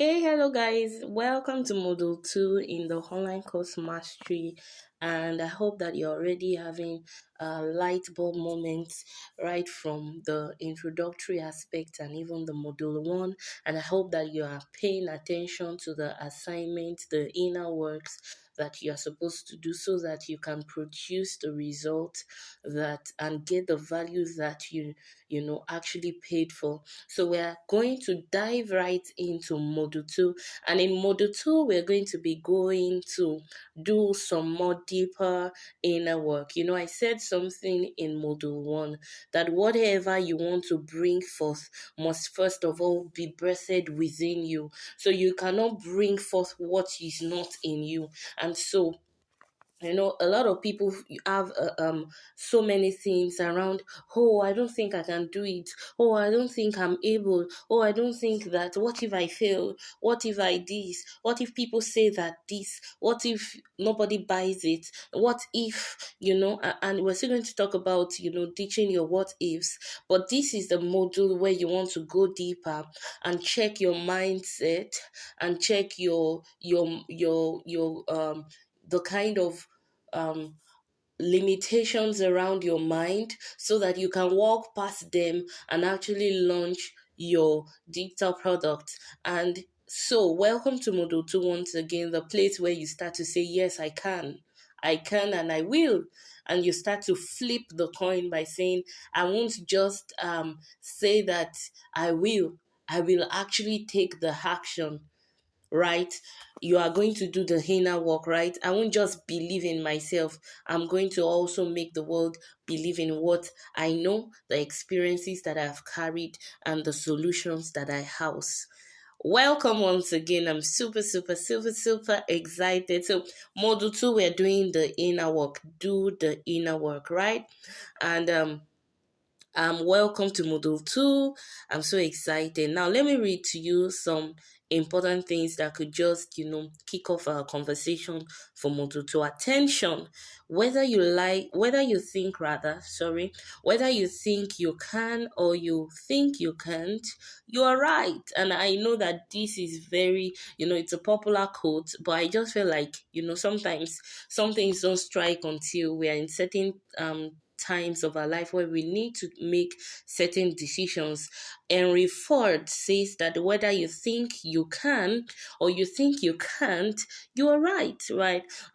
Hey, hello guys. Welcome to Module 2 in the online course mastery. And I hope that you're already having light bulb moments right from the introductory aspect and even the Module 1. And I hope that you are paying attention to the assignments, the inner works that you are supposed to do so that you can produce the result that and get the values that you actually paid for. So we're going to dive right into module 2, and in module 2 we're going to be going to do some more deeper inner work. I said something in module 1 that whatever you want to bring forth must first of all be birthed within you. So you cannot bring forth what is not in you. And so a lot of people have so many things around. Oh, I don't think I can do it. Oh, I don't think I'm able. Oh, I don't think that. What if I fail? What if I this? What if people say that this? What if nobody buys it? What if and we're still going to talk about teaching your what ifs, but this is the module where you want to go deeper and check your mindset and check your the kind of um, limitations around your mind so that you can walk past them and actually launch your digital product. And so, welcome to Module 2 once again, the place where you start to say, yes, I can, and I will. And you start to flip the coin by saying, I won't just say that I will actually take the action, right? You are going to do the inner work, right? I won't just believe in myself. I'm going to also make the world believe in what I know, the experiences that I've carried, and the solutions that I house. Welcome once again. I'm super, super, super, super excited. So, module 2, we're doing the inner work. Do the inner work, right? And welcome to Module 2. I'm so excited. Now, let me read to you some important things that could just, kick off our conversation for Module 2. Attention, whether you think you can or you think you can't, you are right. And I know that this is very, it's a popular quote, but I just feel like, sometimes some things don't strike until we are in certain times of our life where we need to make certain decisions. Henry Ford says that whether you think you can or you think you can't, you are right?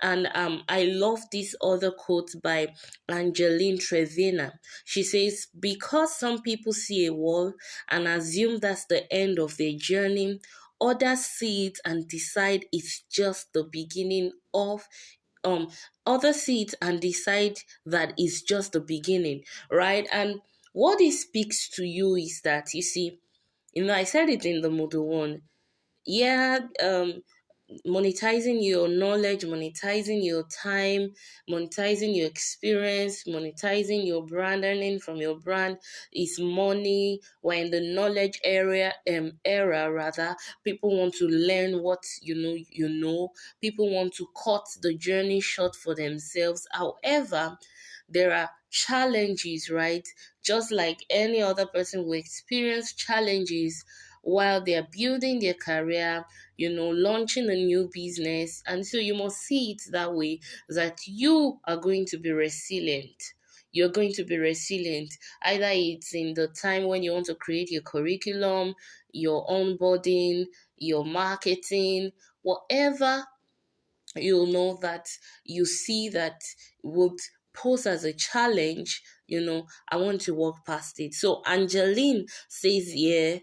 And I love this other quote by Angeline Trevena. She says, because some people see a wall and assume that's the end of their journey, others see it and decide it's just the beginning of um other seats and decide that it's just the beginning, right? And what it speaks to you is that, you see, I said it in the model 1. Yeah, monetizing your knowledge, monetizing your time, monetizing your experience, monetizing your brand, earning from your brand is money. We're in the knowledge era rather. People want to learn what you know. People want to cut the journey short for themselves. However, there are challenges, right? Just like any other person will experience challenges while they're building their career, launching a new business. And so you must see it that way, that you are going to be resilient. You're going to be resilient. Either it's in the time when you want to create your curriculum, your onboarding, your marketing, whatever that you see that would pose as a challenge, I want to walk past it. So Angeline says, yeah,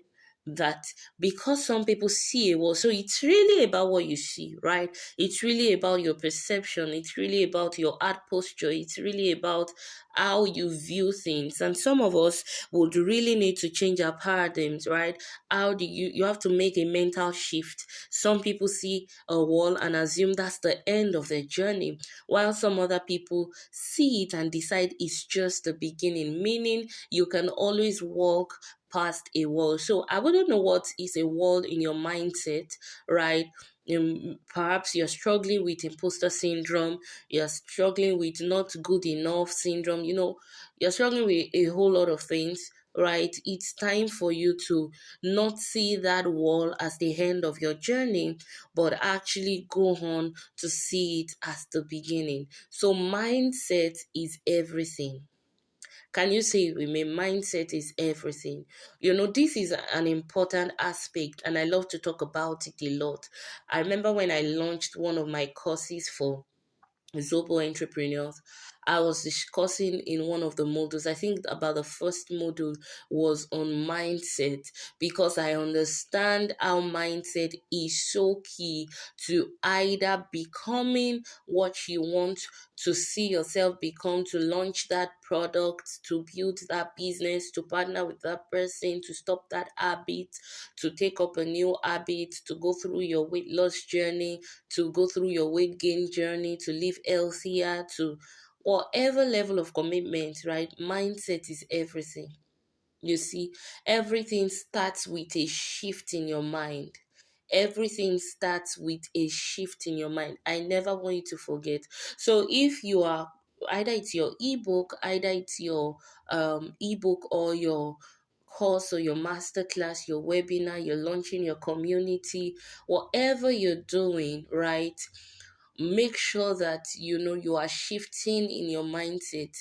that because some people see it, well, so it's really about what you see, right? It's really about your perception. It's really about your art posture. It's really about how you view things. And some of us would really need to change our paradigms, right? How do you have to make a mental shift. Some people see a wall and assume that's the end of their journey, while some other people see it and decide it's just the beginning, meaning you can always walk past a wall. So I wouldn't know what is a wall in your mindset, right? Perhaps you're struggling with imposter syndrome, you're struggling with not good enough syndrome, you're struggling with a whole lot of things. right? It's time for you to not see that wall as the end of your journey, but actually go on to see it as the beginning. So, mindset is everything. Can you say it with me? Mindset is everything. This is an important aspect, and I love to talk about it a lot. I remember when I launched one of my courses for Zobo entrepreneurs. I was discussing in one of the modules. I think about the first module was on mindset, because I understand how mindset is so key to either becoming what you want to see yourself become, to launch that product, to build that business, to partner with that person, to stop that habit, to take up a new habit, to go through your weight loss journey, to go through your weight gain journey, to live healthier, to whatever level of commitment, right? Mindset is everything. You see, everything starts with a shift in your mind. Everything starts with a shift in your mind. I never want you to forget. So if you are, either it's your ebook, either it's your ebook, or your course, or your masterclass, your webinar, you're launching your community, whatever you're doing, right? Make sure that you are shifting in your mindset.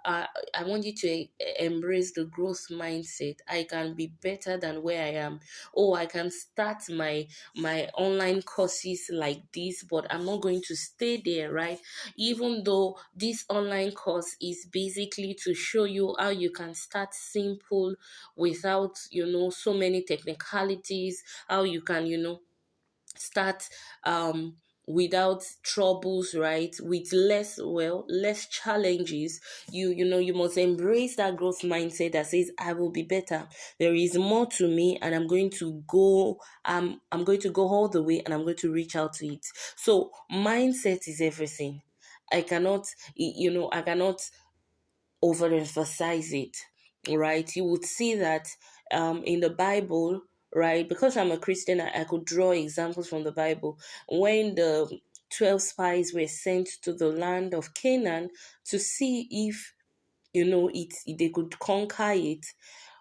uh, I want you to embrace the growth mindset. I can be better than where I am. Oh, I can start my online courses like this, but I'm not going to stay there, right? Even though this online course is basically to show you how you can start simple without so many technicalities, how you can start without troubles, right? With less challenges. You must embrace that growth mindset that says, I will be better. There is more to me, and I'm going to go all the way, and I'm going to reach out to it. So mindset is everything. I cannot overemphasize it, right? You would see that in the Bible, right? Because I'm a Christian, I could draw examples from the Bible. When the 12 spies were sent to the land of Canaan to see if they could conquer it,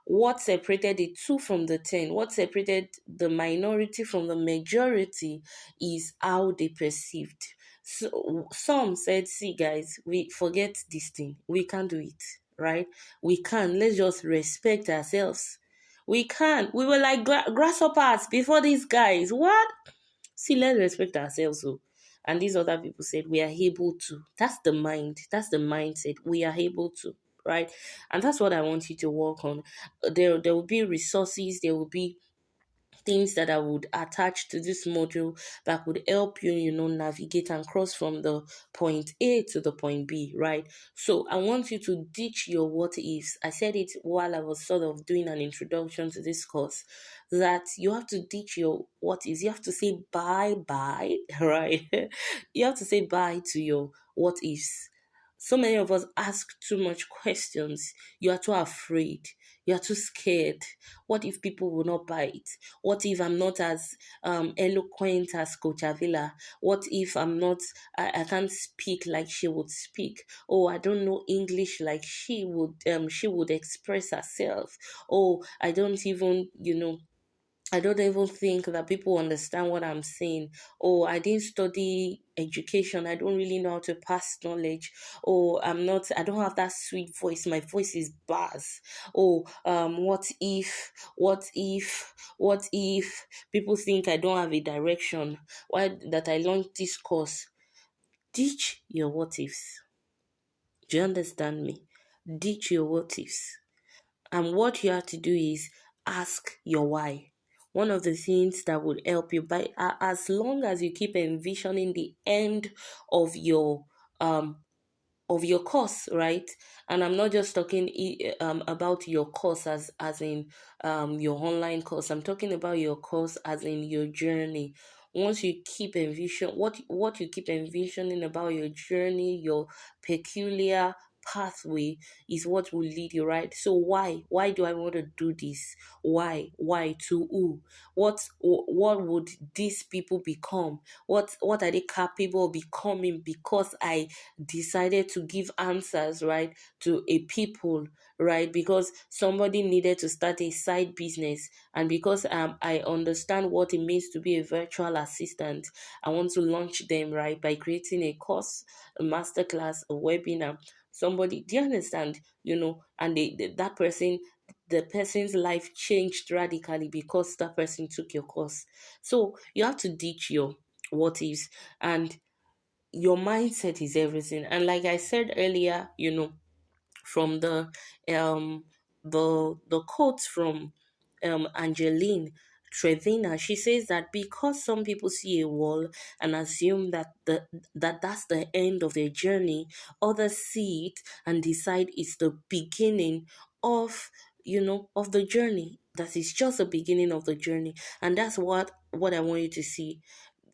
what separated the two from the 10, what separated the minority from the majority, is how they perceived. So some said, see guys, we forget this thing, we can't do it, right? We can't, let's just respect ourselves. We can't, we were like grasshoppers before these guys. What? See, let's respect ourselves. So, and these other people said, we are able to. That's the mind. That's the mindset. We are able to, right? And that's what I want you to work on. There will be resources. There will be things that I would attach to this module that would help you, navigate and cross from the point A to the point B, right? So I want you to ditch your what ifs. I said it while I was sort of doing an introduction to this course, that you have to ditch your what ifs. You have to say bye bye, right? You have to say bye to your what ifs. So many of us ask too much questions. You are too afraid. You are too scared. What if people will not buy it? What if I'm not as eloquent as Coach Avila? What if I can't speak like she would speak? Oh, I don't know English like she would express herself. Oh, I don't even think that people understand what I'm saying. Oh, I didn't study education. I don't really know how to pass knowledge. Oh, I don't have that sweet voice. My voice is bass. Oh, what if people think I don't have a direction? Why that I launched this course? Ditch your what ifs. Do you understand me? Ditch your what ifs. And what you have to do is ask your why. One of the things that would help you, by as long as you keep envisioning the end of your um course, right? And I'm not just talking about your course as in your online course. I'm talking about your course as in your journey. Once you keep what you keep envisioning about your journey, your peculiar pathway, is what will lead you, right? So why do I want to do this? Why to who? What would these people become? What are they capable of becoming because I decided to give answers, right, to a people, right? Because somebody needed to start a side business, and because I understand what it means to be a virtual assistant, I want to launch them, right, by creating a course, a masterclass, a webinar. Somebody, do you understand? And that person, the person's life changed radically because that person took your course. So you have to ditch your what ifs, and your mindset is everything. And like I said earlier, from um the quote from Angeline Trevina, she says that because some people see a wall and assume that's the end of their journey, others see it and decide it's the beginning of of the journey. That is just the beginning of the journey, and that's what I want you to see.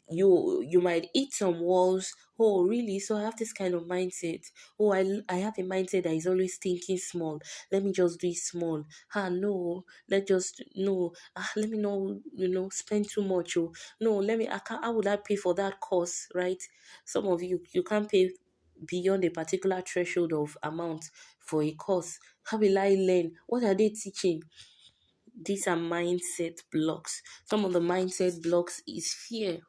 You might eat some walls. Oh, really? So I have this kind of mindset. Oh, I have a mindset that is always thinking small. Let me just do it small. No, let me know, spend too much. Oh, no, let me, I can't, how would I pay for that course, right? Some of you can't pay beyond a particular threshold of amount for a course. How will I learn? What are they teaching? These are mindset blocks. Some of the mindset blocks is fear.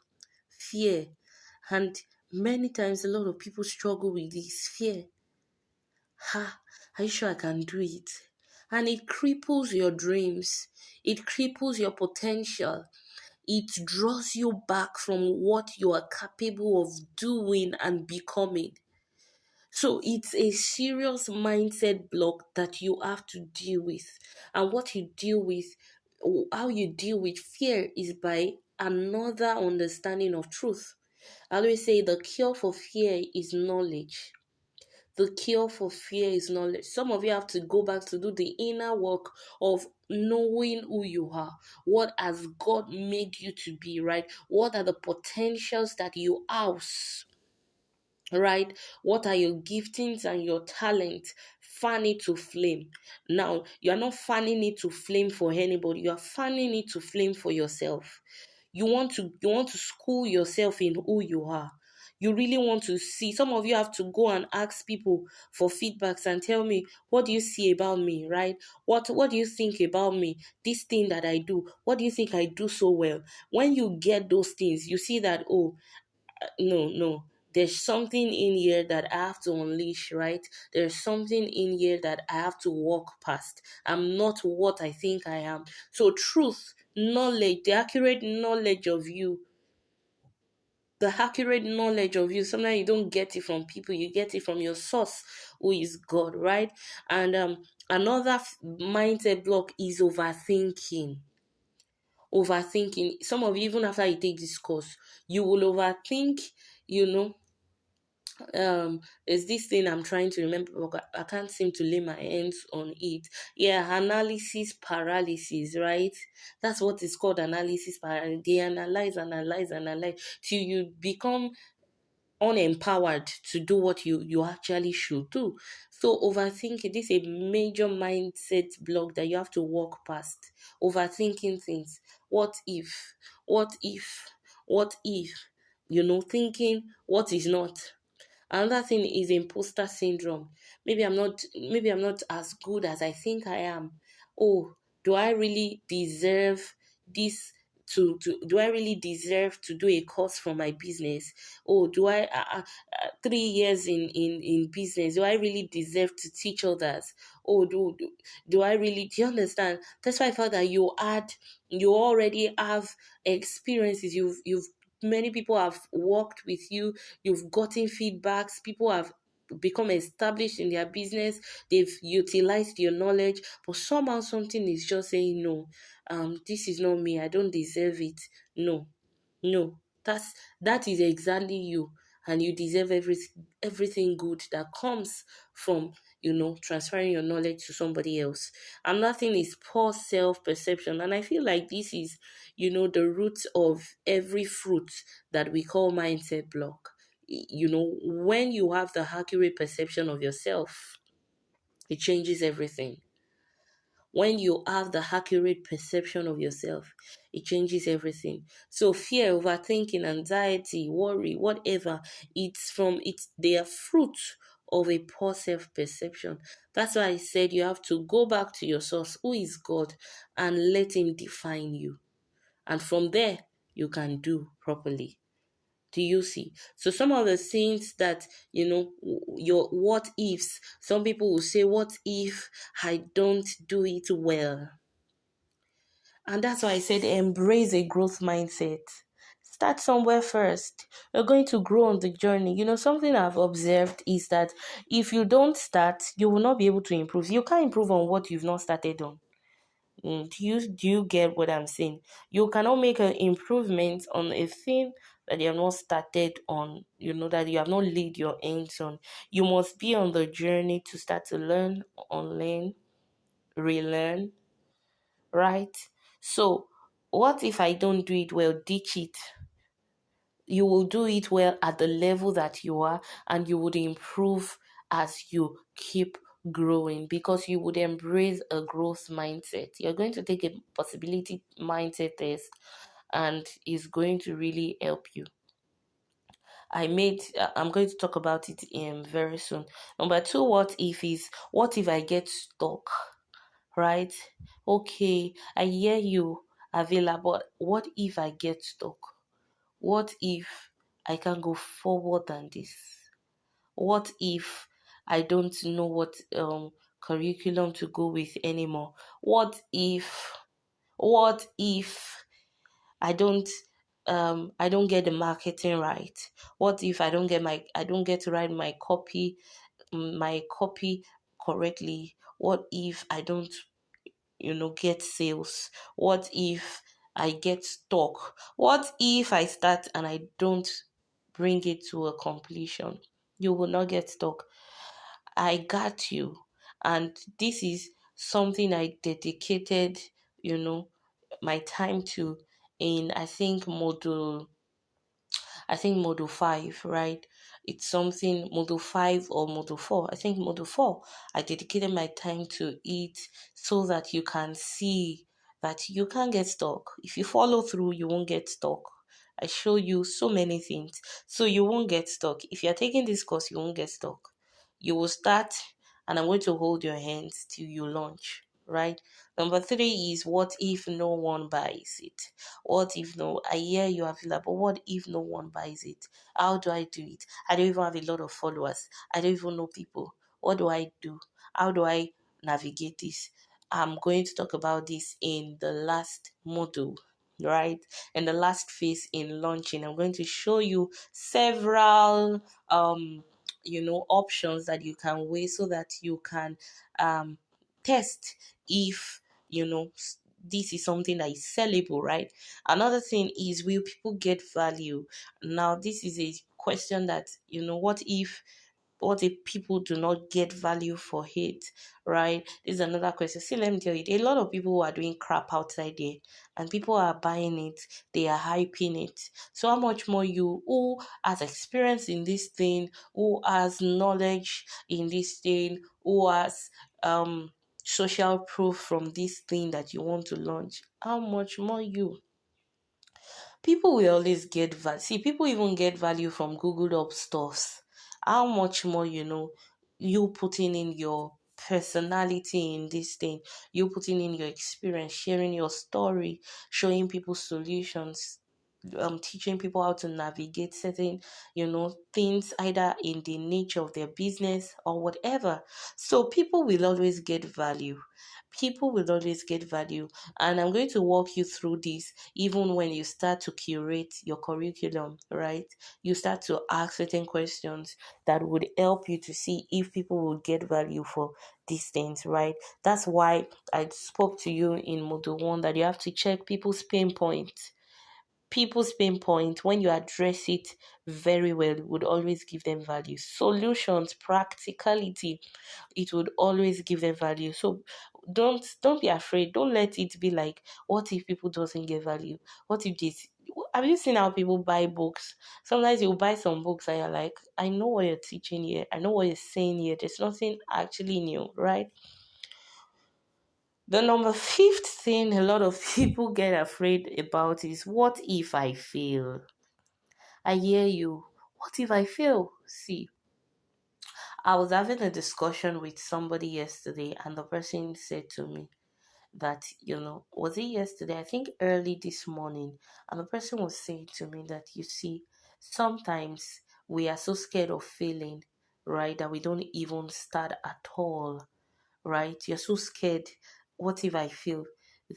And many times a lot of people struggle with this fear. Are you sure I can do it? And it cripples your dreams, it cripples your potential, it draws you back from what you are capable of doing and becoming. So it's a serious mindset block that you have to deal with. And what you deal with, how you deal with fear, is by another understanding of truth. I always say the cure for fear is knowledge. The cure for fear is knowledge. Some of you have to go back to do the inner work of knowing who you are. What has God made you to be, right? What are the potentials that you house? Right? What are your giftings and your talents? Fan it to flame. Now, you are not fanning it to flame for anybody, you are fanning it to flame for yourself. You want to school yourself in who you are. You really want to see. Some of you have to go and ask people for feedbacks and tell me, what do you see about me, right? What do you think about me? This thing that I do, what do you think I do so well? When you get those things, you see that, oh, no, there's something in here that I have to unleash, right? There's something in here that I have to walk past. I'm not what I think I am. So truth, knowledge, the accurate knowledge of you, sometimes you don't get it from people, you get it from your source, who is God, right? And another mindset block is overthinking. Some of you, even after you take this course, you will overthink. you know there's this thing I'm trying to remember, but I can't seem to lay my hands on it. Yeah, analysis paralysis, right? That's what is called, analysis paralysis. They analyze till you become unempowered to do what you actually should do. So overthinking, this is a major mindset block that you have to walk past. Overthinking things. What if what if what if thinking what is not. Another thing is imposter syndrome. Maybe I'm not as good as I think I am. Oh, do I really deserve this? To do I really deserve to do a course for my business? Oh, do I 3 years in business, do I really deserve to teach others? Oh, do I really, do you understand? That's why I felt that you already have experiences. You've Many people have worked with you. You've gotten feedbacks. People have become established in their business. They've utilized your knowledge, but somehow something is just saying no. This is not me. I don't deserve it. No, no. That is exactly you, and you deserve everything good that comes from transferring your knowledge to somebody else. Another thing is poor self perception, and I feel like this is the root of every fruit that we call mindset block. When you have the accurate perception of yourself, it changes everything. When you have the accurate perception of yourself, it changes everything. So fear, overthinking, anxiety, worry, whatever, they are fruit of a poor self perception. That's why I said you have to go back to your source, who is God, and let Him define you. And from there, you can do properly. Do you see? So some of the things that, your what ifs, some people will say, what if I don't do it well? And that's why I said embrace a growth mindset. Start somewhere first. You're going to grow on the journey. Something I've observed is that if you don't start, you will not be able to improve. You can't improve on what you've not started on. Do you get what I'm saying? You cannot make an improvement on a thing that you have not started on, that you have not laid your hands on. You must be on the journey to start to learn, unlearn, relearn, right? So, what if I don't do it well? Ditch it. You will do it well at the level that you are, and you would improve as you keep growing, because you would embrace a growth mindset. You're going to take a possibility mindset test, and it's going to really help you. I'm going to talk about it very soon. Number two, what if is, what if I get stuck? Right? Okay, I hear you, Avila, but what if I get stuck? What if I can go forward than this? What if I don't know what curriculum to go with anymore? What if I don't get the marketing right? What if I don't get to write my copy correctly? What if I don't get sales? What if I get stuck? What if I start and I don't bring it to a completion? You will not get stuck. I got you. And this is something I dedicated, you know, my time to in, I think module 5, right? It's something module 5 or module 4. I think module 4. I dedicated my time to it so that you can see that you can't get stuck. If you follow through, you won't get stuck. I show you so many things, so you won't get stuck. If you're taking this course, you won't get stuck. You will start, and I'm going to hold your hands till you launch, right? Number 3 is, what if no one buys it? What if no, I hear you are available. What if no one buys it? How do I do it? I don't even have a lot of followers. I don't even know people. What do I do? How do I navigate this? I'm going to talk about this in the last module, right? In the last phase in launching. I'm going to show you several options that you can weigh so that you can test if this is something that is sellable, right? Another thing is, will people get value? Now, this is a question that, what if people do not get value for it, right? This is another question. See, let me tell you, there are a lot of people who are doing crap outside there, and people are buying it, they are hyping it. So how much more you, who has experience in this thing, who has knowledge in this thing, who has social proof from this thing that you want to launch, how much more you? People will always get value. See, people even get value from Googled up stuffs. How much more, you putting in your personality in this thing, you putting in your experience, sharing your story, showing people solutions, teaching people how to navigate certain, things, either in the nature of their business or whatever. So people will always get value. People will always get value. And I'm going to walk you through this even when you start to curate your curriculum, right? You start to ask certain questions that would help you to see if people will get value for these things, right? That's why I spoke to you in module 1 that you have to check people's pain points. People's pain point, when you address it very well, it would always give them value. Solutions, practicality, it would always give them value. So don't be afraid. Don't let it be like, what if people doesn't get value? What if this? Have you seen how people buy books? Sometimes you buy some books and you're like, I know what you're teaching here, I know what you're saying here, there's nothing actually new, right? The number 5th thing a lot of people get afraid about is, what if I fail? I hear you. What if I fail? See, I was having a discussion with somebody yesterday, and the person said to me that, was it yesterday? I think early this morning. And the person was saying to me that, you see, sometimes we are so scared of failing, right, that we don't even start at all, right? You're so scared. What if I fail?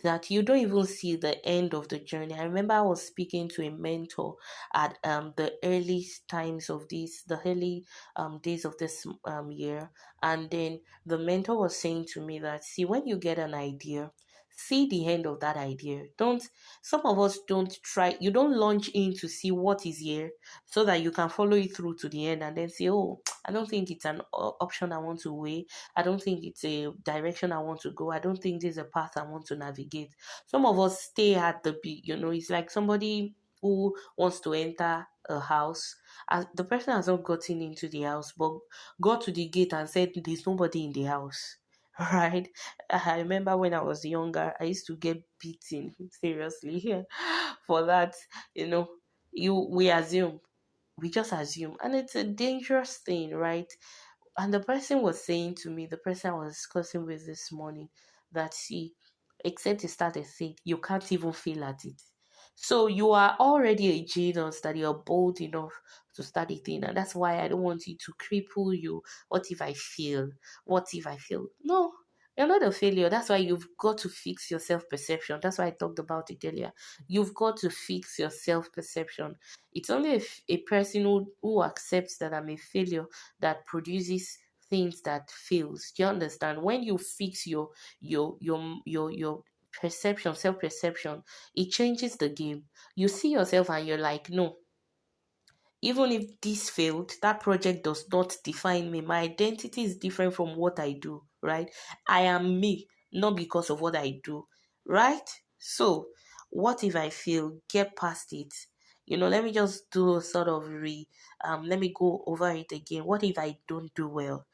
That you don't even see the end of the journey. I remember I was speaking to a mentor at the early times of this, the early days of this year, and then the mentor was saying to me that, see, when you get an idea, see the end of that idea. Don't Some of us don't try. You don't launch in to see what is here so that you can follow it through to the end and then say, oh, I don't think it's an option I want to weigh. I don't think it's a direction I want to go. I don't think there's a path I want to navigate. Some of us stay at the beat, it's like somebody who wants to enter a house. As the person has not gotten into the house, but got to the gate and said, there's nobody in the house. Right? I remember when I was younger, I used to get beaten seriously for that. You know, we just assume, and it's a dangerous thing, right? And the person was saying to me, the person I was discussing with this morning, that, see, except you start a thing, you can't even feel at it. So you are already a genius that you're bold enough to start a thing. And that's why I don't want you to cripple you. What if I fail? What if I fail? No, you're not a failure. That's why you've got to fix your self perception. That's why I talked about it earlier. You've got to fix your self perception. It's only a person who accepts that I'm a failure that produces things that fails. Do you understand? When you fix your perception, self perception, it changes the game. You see yourself and you're like, no, even if this failed, that project does not define me. My identity is different from what I do, right? I am me, not because of what I do, right? So, what if I fail? Get past it. Let me just do a sort of let me go over it again. What if I don't do well?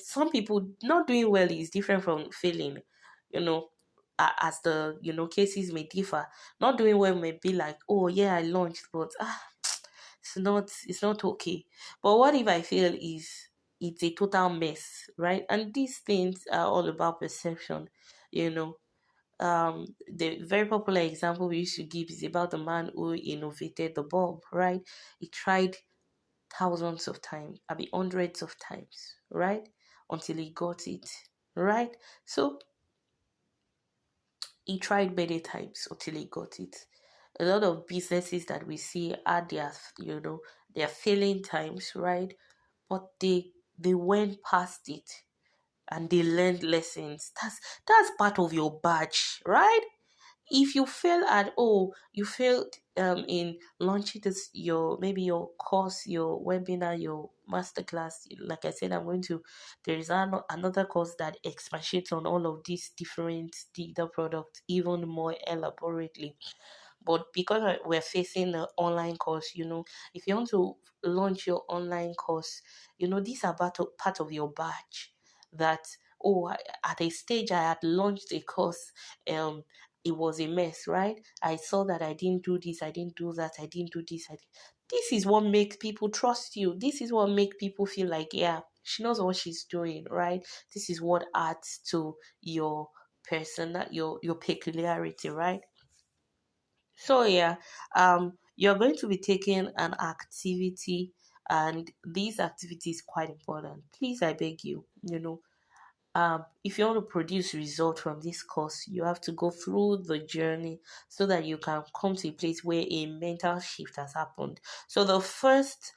Some people not doing well is different from failing. You know, as the cases may differ. Not doing well may be like, oh yeah, I launched, but it's not okay. But what if I feel is it's a total mess, right? And these things are all about perception. You know, the very popular example we used to give is about the man who innovated the bulb, right? He tried thousands of times, I mean hundreds of times, right? Until he got it, right? So he tried many times until he got it. A lot of businesses that we see are their failing times, right? But they went past it and they learned lessons. That's part of your badge, right? If you fail at all, you failed in launching this your maybe your course, your webinar, your masterclass. Like I said, there is another course that expatiates on all of these different digital products even more elaborately. But because we're facing an online course, if you want to launch your online course, these are part of your batch that, oh, at a stage I had launched a course, it was a mess, right? I saw that I didn't do this, I didn't do that, I didn't do this. This is what makes people trust you. This is what makes people feel like, yeah, she knows what she's doing, right? This is what adds to your person, your peculiarity, right? So yeah, you're going to be taking an activity, and this activity is quite important. Please, I beg you, if you want to produce result from this course, you have to go through the journey so that you can come to a place where a mental shift has happened. So the first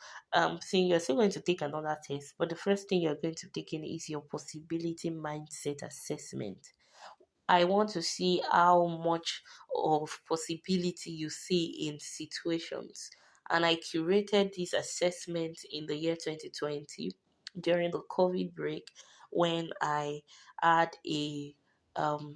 thing, you're still going to take another test, but the first thing you're going to take in is your possibility mindset assessment. I want to see how much of possibility you see in situations. And I curated this assessment in the year 2020 during the COVID break when I had um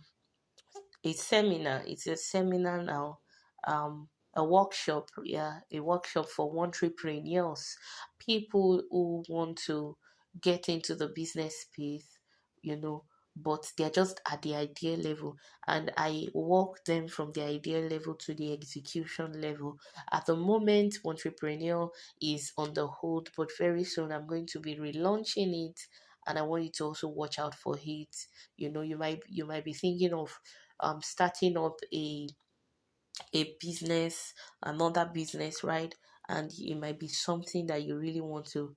a seminar. It's a seminar now, a workshop, yeah, a workshop for entrepreneurs, people who want to get into the business space, you know, but they're just at the idea level, and I walk them from the idea level to the execution level. At the moment, entrepreneur is on the hold, but very soon I'm going to be relaunching it, and I want you to also watch out for it. You might be thinking of starting up a business, another business, right? And it might be something that you really want to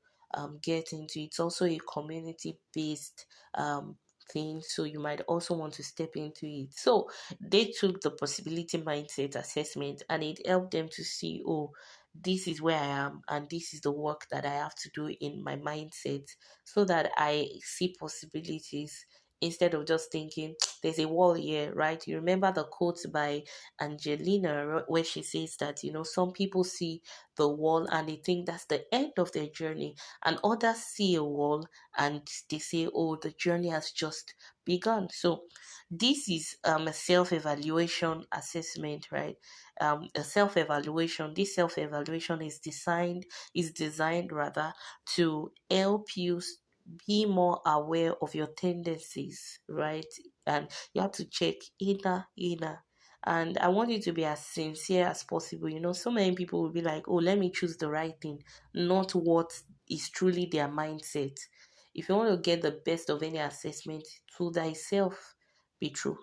get into. It's also a community based thing, so you might also want to step into it. So they took the possibility mindset assessment, and it helped them to see, oh, this is where I am, and this is the work that I have to do in my mindset, so that I see possibilities instead of just thinking there's a wall here, right? You remember the quote by Angelina, where she says that, some people see the wall and they think that's the end of their journey, and others see a wall and they say, oh, the journey has just begun. So this is a self-evaluation assessment, right? A self-evaluation. This self-evaluation is designed rather to help you be more aware of your tendencies, right? And you have to check inner. And I want you to be as sincere as possible. So many people will be like, oh, let me choose the right thing, not what is truly their mindset. If you want to get the best of any assessment, to thyself be true.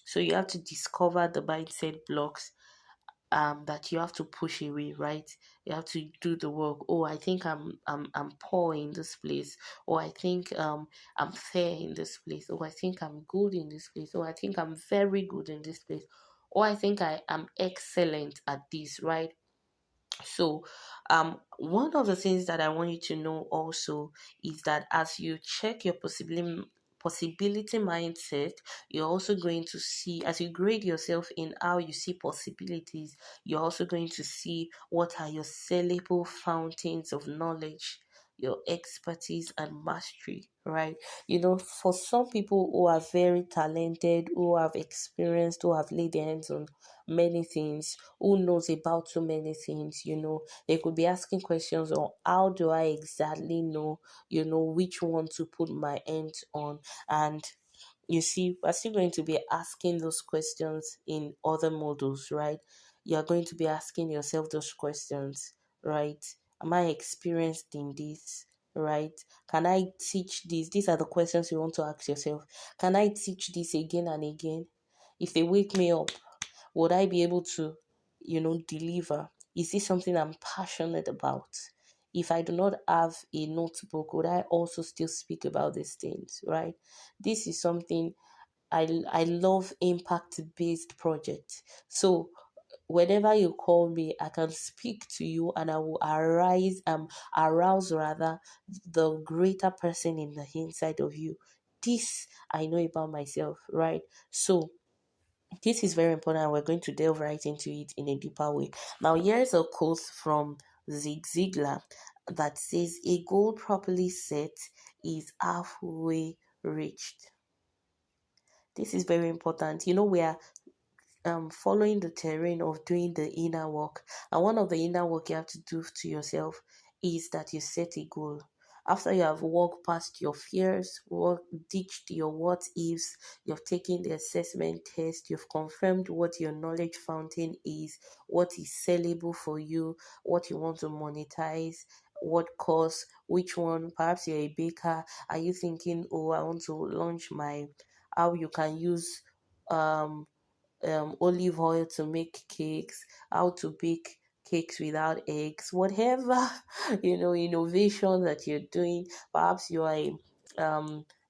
So you have to discover the mindset blocks that you have to push away, right? You have to do the work. Oh, I think I'm poor in this place. Or I think I'm fair in this place. Or I think I'm good in this place. Or I think I'm very good in this place. Or I think I am excellent at this, right? So, one of the things that I want you to know also is that as you check your possibility mindset, you're also going to see, as you grade yourself in how you see possibilities, you're also going to see what are your sellable fountains of knowledge, your expertise and mastery, right? For some people who are very talented, who have experienced, who have laid their hands on many things, who knows about so many things, they could be asking questions on how do I exactly know, which one to put my hands on. And you see, we're still going to be asking those questions in other models, right? You're going to be asking yourself those questions, right? Am I experienced in this? Right? Can I teach this? These are the questions you want to ask yourself. Can I teach this again and again? If they wake me up, would I be able to, deliver? Is this something I'm passionate about? If I do not have a notebook, would I also still speak about these things, right? This is something I love impact based projects. So whenever you call me, I can speak to you and I will arouse rather the greater person in the inside of you. This I know about myself, right? So this is very important, and we're going to delve right into it in a deeper way. Now, here's a quote from Zig Ziglar that says, a goal properly set is halfway reached. This is very important. We are following the terrain of doing the inner work. And one of the inner work you have to do to yourself is that you set a goal. After you have walked past your fears, ditched your what ifs, you've taken the assessment test, you've confirmed what your knowledge fountain is, what is sellable for you, what you want to monetize, what course, which one. Perhaps you're a baker. Are you thinking, oh, I want to launch how you can use um olive oil to make cakes, how to bake cakes without eggs, whatever innovation that you're doing. Perhaps you are a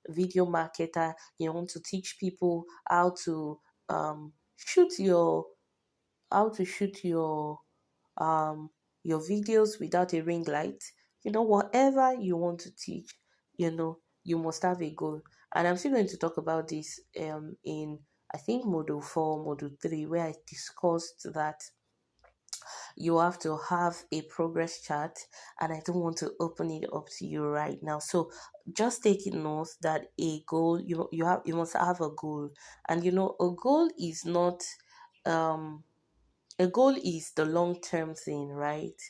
video marketer. You want to teach people um, shoot your how to shoot um your videos without a ring light. Whatever you want to teach, you must have a goal. And I'm still going to talk about this in, I think, module 4, module 3, where I discussed that you have to have a progress chart, and I don't want to open it up to you right now. So just take it note that a goal, you must have a goal. And a goal is not um a goal is the long term thing, right?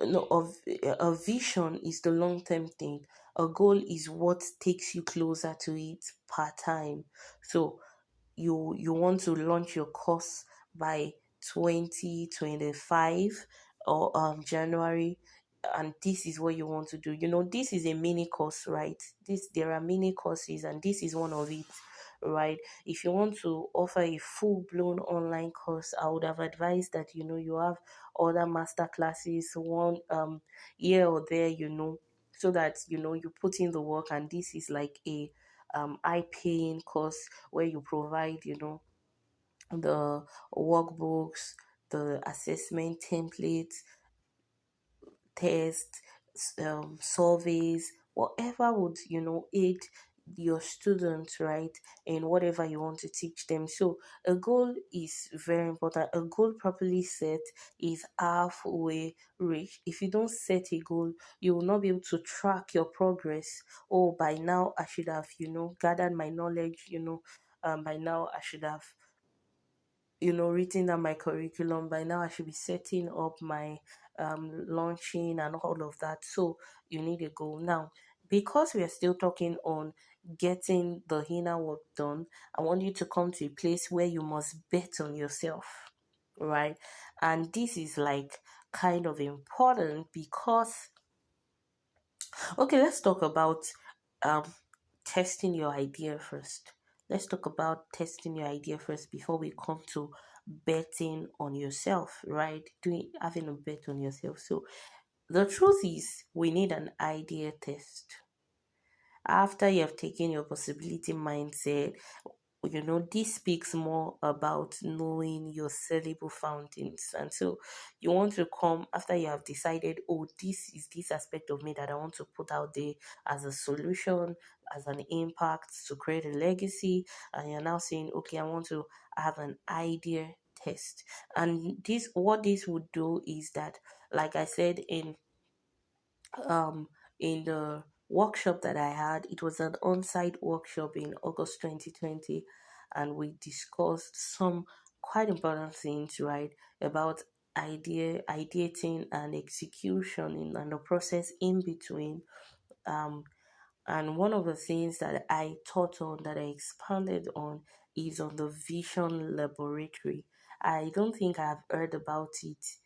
No, of a vision is the long term thing. A goal is what takes you closer to it per time. So you want to launch your course by 2025 or January, and this is what you want to do. This is a mini course, right? There are mini courses, and this is one of it, right? If you want to offer a full-blown online course, I would have advised that you have other master classes one here or there, so that you put in the work, and this is like a high paying course where you provide the workbooks, the assessment templates, tests, surveys, whatever would aid your students, right, in whatever you want to teach them. So a goal is very important. A goal properly set is halfway reach. If you don't set a goal, you will not be able to track your progress. Oh, by now I should have gathered my knowledge. By now I should have written down my curriculum. By now I should be setting up my launching and all of that. So you need a goal. Now, because we are still talking on getting the inner work done, I want you to come to a place where you must bet on yourself, right? And this is like kind of important because, okay, let's talk about um testing your idea first. Let's talk about testing your idea first before we come to betting on yourself, right? Doing having a bet on yourself. So the truth is we need an idea test. After you have taken your possibility mindset, this speaks more about knowing your sellable fountains. And so you want to come after you have decided, oh, this is this aspect of me that I want to put out there as a solution, as an impact to create a legacy. And you're now saying, okay, I want to have an idea test. And what this would do is that, like I said um in the workshop that I had, it was an on-site workshop in August 2020, and we discussed some quite important things, right, about ideating and execution and the process in between. um and one of the things that I taught on, that I expanded on, is on the Vision Laboratory. I don't think I've heard about it,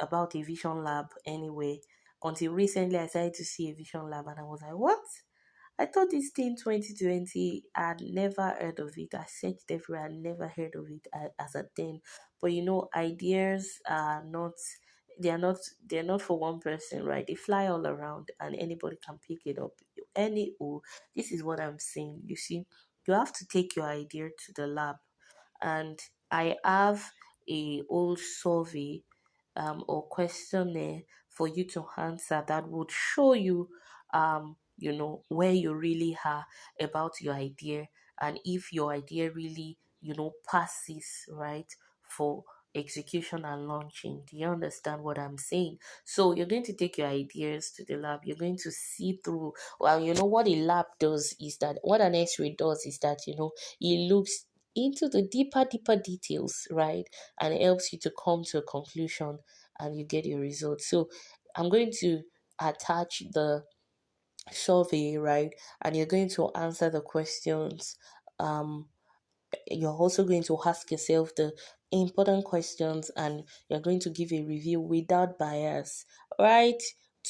about a Vision Lab anyway, until recently I started to see a Vision Lab and I was like, what? I thought this thing 2020, I'd never heard of it. I searched everywhere, I never heard of it as a thing. But ideas are not, they're not for one person, right? They fly all around and anybody can pick it up. This is what I'm saying. You see, you have to take your idea to the lab, and I have a old survey or questionnaire for you to answer that would show you where you really are about your idea, and if your idea really passes, right, for execution and launching. Do you understand what I'm saying? So you're going to take your ideas to the lab. You're going to see through. Well, what a lab does is that, what an X-ray does is that, it looks into the deeper details, right, and it helps you to come to a conclusion and you get your results. So I'm going to attach the survey, right, and you're going to answer the questions. You're also going to ask yourself the important questions, and you're going to give a review without bias, right?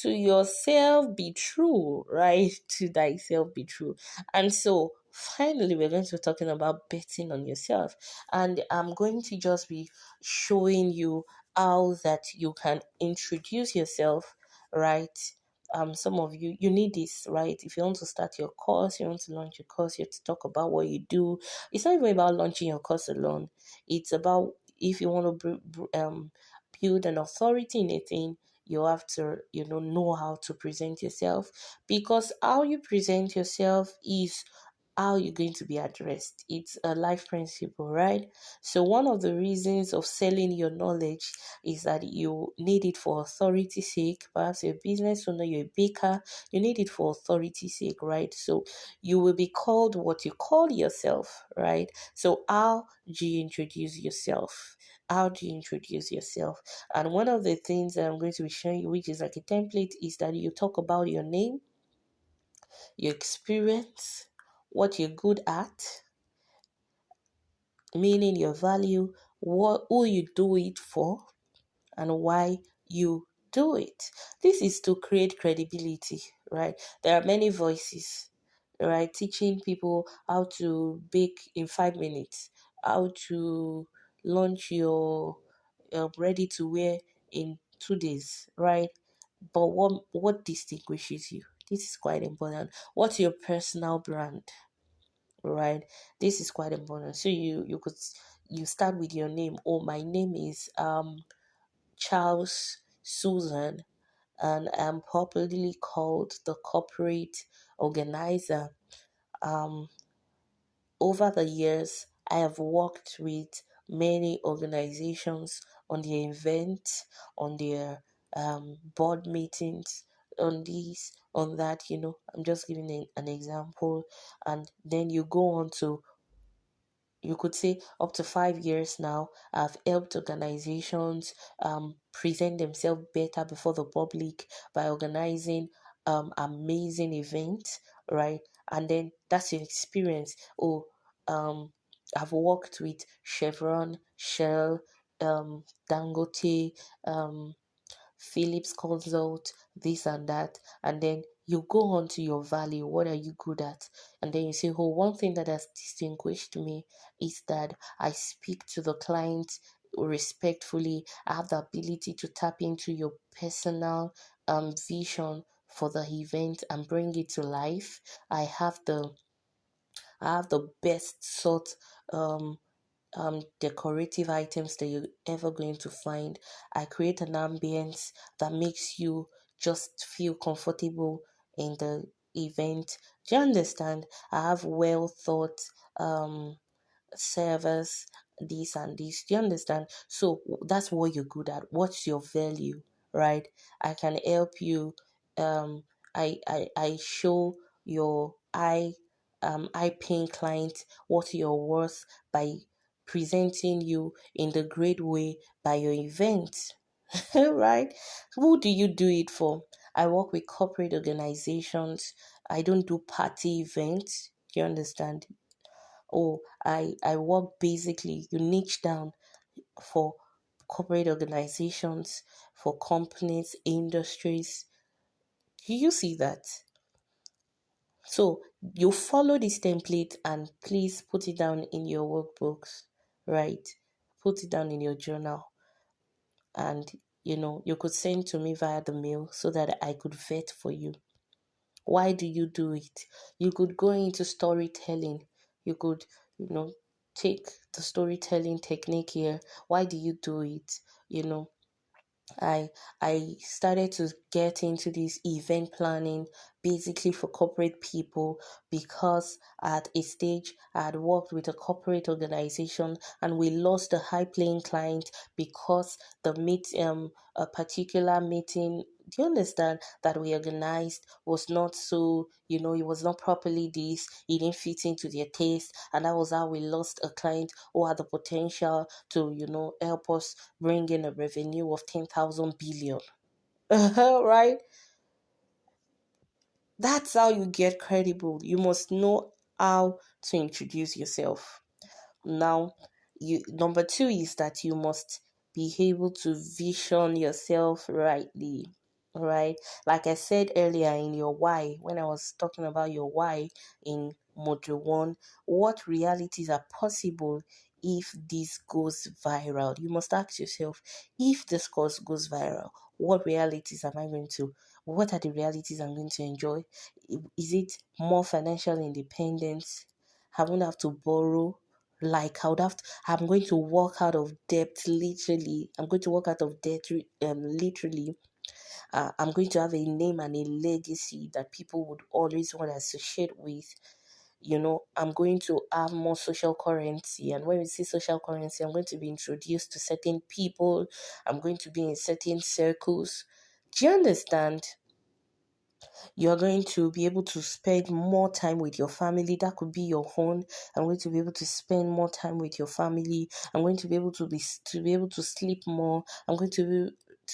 To yourself be true, right? To thyself be true. And so finally we're going to be talking about betting on yourself, and I'm going to just be showing you how that you can introduce yourself, right? Some of you need this, right? If you want to start your course, you want to launch your course, you have to talk about what you do. It's not even about launching your course alone. It's about, if you want to build an authority in a thing, you have to know how to present yourself, because how you present yourself is how you're going to be addressed. It's a life principle, right? So one of the reasons of selling your knowledge is that you need it for authority's sake. Perhaps you're a business owner, you're a baker, you need it for authority's sake, right? So you will be called what you call yourself, right? So how do you introduce yourself? How do you introduce yourself? And one of the things that I'm going to be showing you, which is like a template, is that you talk about your name, your experience, what you're good at, meaning your value, who you do it for, and why you do it. This is to create credibility, right? There are many voices, right? Teaching people how to bake in 5 minutes, how to launch your ready to wear in 2 days, right? But what distinguishes you? This is quite important. What's your personal brand, right? This is quite important. So you start with your name. Oh, my name is Charles Susan, and I'm popularly called the corporate organizer. Um, Over the years, I have worked with many organizations on their events, on their board meetings, on this, on that. I'm just giving an example, and then you go on to, you could say, up to 5 years now. I've helped organizations present themselves better before the public by organizing amazing events, right? And then that's your experience. Oh, um, I've worked with Chevron, Shell, Dangote, um, Phillips Consult, this and that, and then you go on to your value. What are you good at? And then you say, oh, one thing that has distinguished me is that I speak to the client respectfully. I have the ability to tap into your personal vision for the event and bring it to life. I have the best sort um decorative items that you're ever going to find. I create an ambience that makes you just feel comfortable in the event. Do you understand? I have well thought servers, this and this. Do you understand? So that's what you're good at. What's your value, right? I can help you. I show your eye paying client what you're worth by presenting you in the great way by your event. Right? Who do you do it for? I work with corporate organizations. I don't do party events. Do you understand? Oh, I work basically, you niche down for corporate organizations, for companies, industries. Do you see that? So you follow this template and please put it down in your workbooks, right? Put it down in your journal, and you could send to me via the mail so that I could vet for you. Why do you do it? You could go into storytelling. You could, take the storytelling technique here. Why do you do it? You know, I I started to get into this event planning basically for corporate people because at a stage I had worked with a corporate organization and we lost a high paying client because a particular meeting, do you understand, that we organized was not so, it was not properly this, it didn't fit into their taste, and that was how we lost a client who had the potential to, help us bring in a revenue of 10,000 billion. Right? That's how you get credible. You must know how to introduce yourself. Now, number two is that you must be able to vision yourself rightly, right? Like I said earlier in your why, when I was talking about your why in module one, what realities are possible if this goes viral? You must ask yourself, if this course goes viral, what realities am I going to? What are the realities I'm going to enjoy? Is it more financial independence? I won't have to borrow. Like I'm going to walk out of debt literally. I'm going to walk out of debt literally. I'm going to have a name and a legacy that people would always want to associate with. I'm going to have more social currency. And when we see social currency, I'm going to be introduced to certain people. I'm going to be in certain circles. Do you understand? You're going to be able to spend more time with your family. That could be your own. I'm going to be able to spend more time with your family. I'm going to be able to be able to sleep more. I'm going to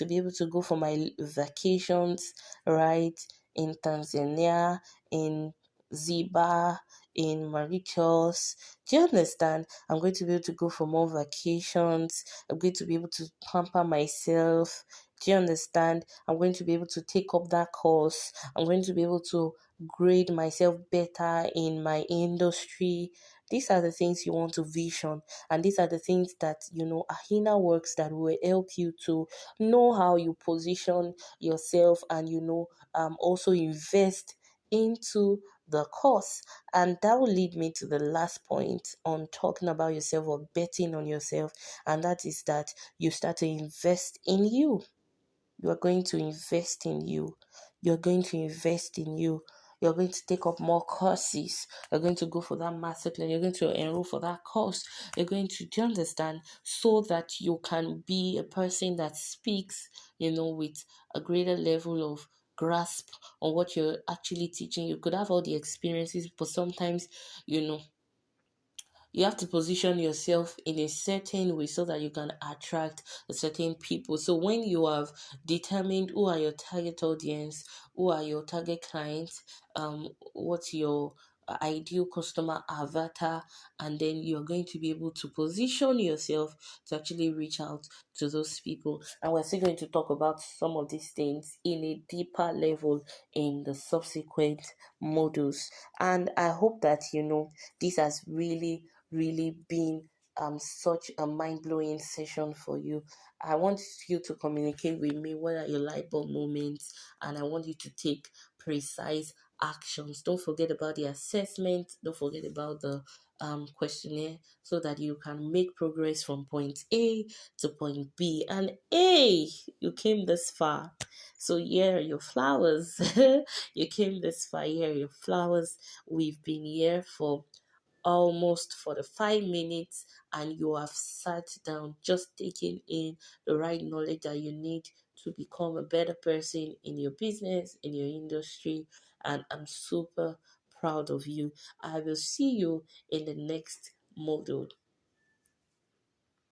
be able to go for my vacations, right? in Tanzania, in Ziba, in Mauritius. Do you understand? I'm going to be able to go for more vacations. I'm going to be able to pamper myself. Do you understand? I'm going to be able to take up that course. I'm going to be able to grade myself better in my industry. These are the things you want to vision, and these are the things that are inner works that will help you to know how you position yourself, and also invest into the course. And that will lead me to the last point on talking about yourself or betting on yourself, and that is that you start to invest in you. You are going to invest in you. You're going to invest in you. You're going to take up more courses. You're going to go for that masterclass. You're going to enroll for that course. You're going to, do you understand? So that you can be a person that speaks, with a greater level of grasp on what you're actually teaching. You could have all the experiences, but sometimes, you have to position yourself in a certain way so that you can attract a certain people. So when you have determined who are your target audience, who are your target clients, what's your ideal customer avatar, and then you're going to be able to position yourself to actually reach out to those people. And we're still going to talk about some of these things in a deeper level in the subsequent modules. And I hope that this has really been such a mind-blowing session for you. I want you to communicate with me what are your light bulb moments, and I want you to take precise actions. Don't forget about the assessment. Don't forget about the questionnaire, so that you can make progress from point A to point B. And hey, you came this far. So here are your flowers. You came this far. Here are your flowers. We've been here for almost 45 minutes, and you have sat down just taking in the right knowledge that you need to become a better person in your business, in your industry. And I'm super proud of you. I will see you in the next module.